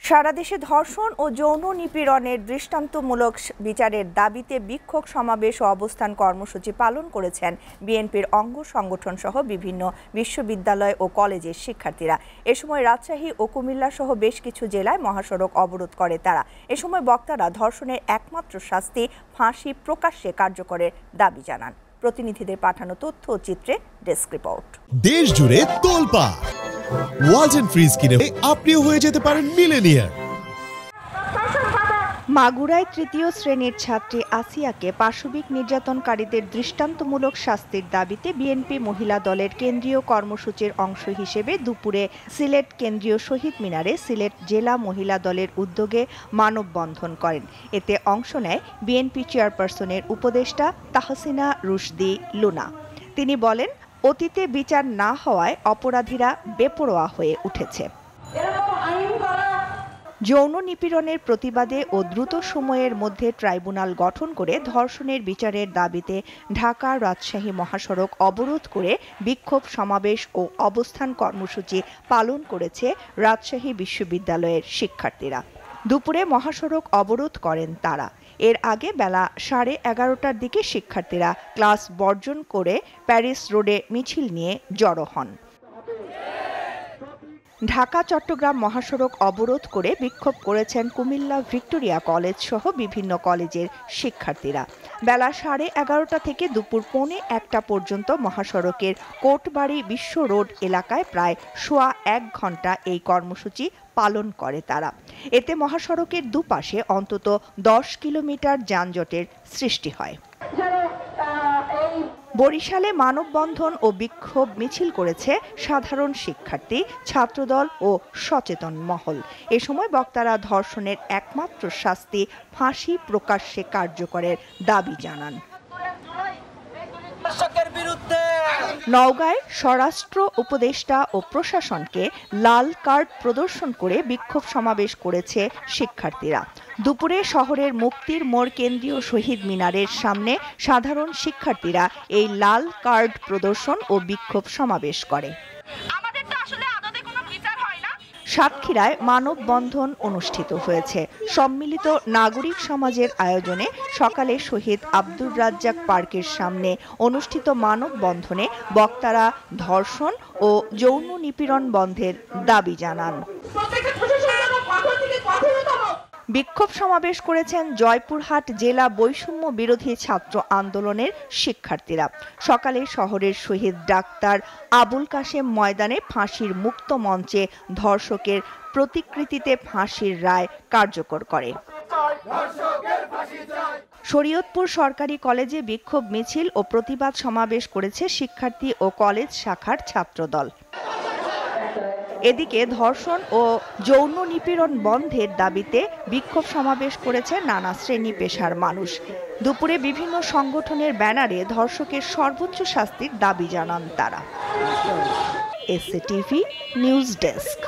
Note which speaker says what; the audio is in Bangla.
Speaker 1: সারা দেশে ধর্ষণ ও যৌন নিপীড়নের দৃষ্টান্তমূলক বিচারের দাবিতে বিক্ষোভ সমাবেশ ও অবস্থান কর্মসূচি পালন করেছেন বিএনপির অঙ্গ সংগঠন সহ বিভিন্ন বিশ্ববিদ্যালয় ও কলেজের শিক্ষার্থীরা। এ সময় রাজশাহী ও কুমিল্লা সহ বেশ কিছু জেলায় মহাসড়ক অবরোধ করে তারা। এ সময় বক্তারা ধর্ষণের একমাত্র শাস্তি ফাঁসি প্রকাশ্যে কার্যকরের দাবি জানান। প্রতিনিধিদের পাঠানো তথ্য ও চিত্রে ডেস্ক রিপোর্ট।
Speaker 2: দেশ জুড়ে তোলপাড় ওয়ালটন ফ্রিজ কিনে আপনিও হয়ে যেতে পারেন মিলেনিয়ার।
Speaker 1: মাগুরায় তৃতীয় শ্রেণীর ছাত্রী আসিয়াকে পাশবিক নির্যাতনকারীদের দৃষ্টান্তমূলক শাস্তির দাবিতে বিএনপি মহিলা দলের কেন্দ্রীয় কর্মসূচির অংশ হিসেবে দুপুরে সিলেট কেন্দ্রীয় শহীদ মিনারে সিলেট জেলা মহিলা দলের উদ্যোগে মানববন্ধন করেন। এতে অংশ নেয় বিএনপি চেয়ারপারসনের উপদেষ্টা তাহসিনা রুশদি লুনা। তিনি বলেন, অতীতে বিচার না হওয়ায় অপরাধীরা বেপরোয়া হয়ে উঠেছে। যৌন নিপীড়নের প্রতিবাদে ও দ্রুত সময়ের মধ্যে ট্রাইব্যুনাল গঠন করে ধর্ষণের বিচারের দাবিতে ঢাকা রাজশাহী মহাসড়ক অবরোধ করে বিক্ষোভ সমাবেশ ও অবস্থান কর্মসূচি পালন করেছে রাজশাহী বিশ্ববিদ্যালয়ের শিক্ষার্থীরা। দুপুরে মহাসড়ক অবরোধ করেন তারা। এর আগে বেলা 11:30টার দিকে শিক্ষার্থীরা ক্লাস বর্জন করে প্যারিস রোডে মিছিল নিয়ে জড়ো হন। ঢাকা চট্টগ্রাম মহাসড়ক অবরোধ করে বিক্ষোভ করেছেন কুমিল্লা ভিক্টোরিয়া কলেজ সহ বিভিন্ন কলেজের শিক্ষার্থীরা। বেলা 11:30টা থেকে দুপুর 1:45 পর্যন্ত মহাসড়কের কোটবাড়ি বিশ্ব রোড এলাকায় প্রায় সোয়া 1 ঘন্টা এই কর্মসূচি পালন করে তারা। এতে মহাসড়কের দুপাশে অন্তত 10 কিলোমিটার যানজটের সৃষ্টি হয়। বরিশালে মানববন্ধন ও বিক্ষোভ মিছিল করেছে সাধারণ শিক্ষার্থী, ছাত্রদল ও সচেতন মহল। এ সময় বক্তারা ধর্ষণের একমাত্র শাস্তি ফাঁসি প্রকাশ্যে কার্যকরের দাবি জানান। নওগাঁয় স্বরাষ্ট্র উপদেষ্টা ও প্রশাসনকে লাল কার্ড প্রদর্শন করে বিক্ষোভ সমাবেশ করেছে শিক্ষার্থীরা। দুপুরে শহরের মুক্তির মোড় কেন্দ্রীয় শহীদ মিনারের সামনে সাধারণ শিক্ষার্থীরা এই লাল কার্ড প্রদর্শন ও বিক্ষোভ সমাবেশ করে। সাতক্ষীরায় মানববন্ধন অনুষ্ঠিত হয়েছে। সম্মিলিত নাগরিক সমাজের আয়োজনে সকালে শহীদ আব্দুর রাজ্জাক পার্কের সামনে অনুষ্ঠিত মানববন্ধনে বক্তারা ধর্ষণ ও যৌন নিপীড়ন বন্ধের দাবি জানান। বিক্ষোভ সমাবেশ করেছেন জয়পুরহাট জেলা বৈষম্য বিরোধী ছাত্র আন্দোলনের শিক্ষার্থীরা। সকালে শহরের শহীদ ডাক্তার আবুল কাশেম ময়দানে ফাঁসির মুক্ত মঞ্চে ধর্ষকের প্রতিকৃতিতে ফাঁসির রায় কার্যকর করে। শরীয়তপুর সরকারি কলেজে বিক্ষোভ মিছিল ও প্রতিবাদ সমাবেশ করেছে শিক্ষার্থী ও কলেজ শাখার ছাত্রদল। এদিকে ধর্ষণ ও যৌন নিপীড়ন বন্ধের দাবিতে বিক্ষোভ সমাবেশ করেছে নানা শ্রেণী পেশার মানুষ। দুপুরে বিভিন্ন সংগঠনের ব্যানারে ধর্ষকের সর্বোচ্চ শাস্তির দাবি জানান তারা। SATV news desk.